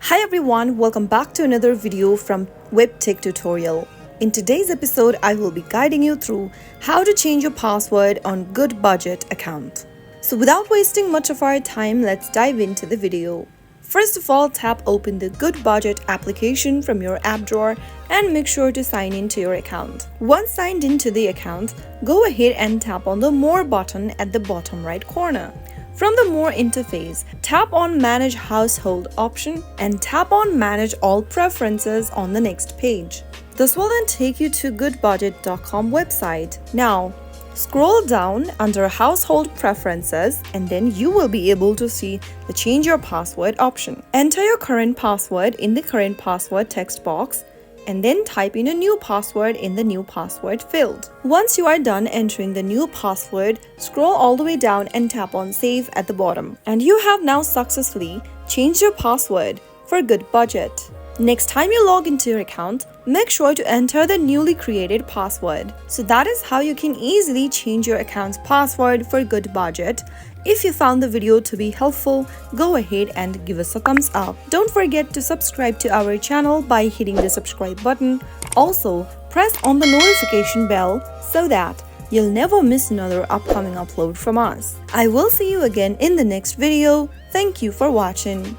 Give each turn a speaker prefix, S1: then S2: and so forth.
S1: Hi everyone, welcome back to another video from Webtech Tutorial. In today's episode, I will be guiding you through how to change your password on GoodBudget account. So without wasting much of our time, let's dive into the video. First of all, tap open the GoodBudget application from your app drawer and make sure to sign into your account. Once signed into the account, go ahead and tap on the More button at the bottom right corner. From the More interface, tap on Manage Household option and tap on Manage All Preferences on the next page. This will then take you to goodbudget.com website. Now, scroll down under Household Preferences and then you will be able to see the Change Your Password option. Enter your current password in the Current Password text box and then type in a new password in the New Password field. Once you are done entering the new password, scroll all the way down and tap on Save at the bottom. And you have now successfully changed your password for GoodBudget. Next time you log into your account, make sure to enter the newly created password. So that is how you can easily change your account's password for GoodBudget. If you found the video to be helpful, go ahead and give us a thumbs up. Don't forget to subscribe to our channel by hitting the subscribe button. Also, press on the notification bell so that you'll never miss another upcoming upload from us. I will see you again in the next video. Thank you for watching.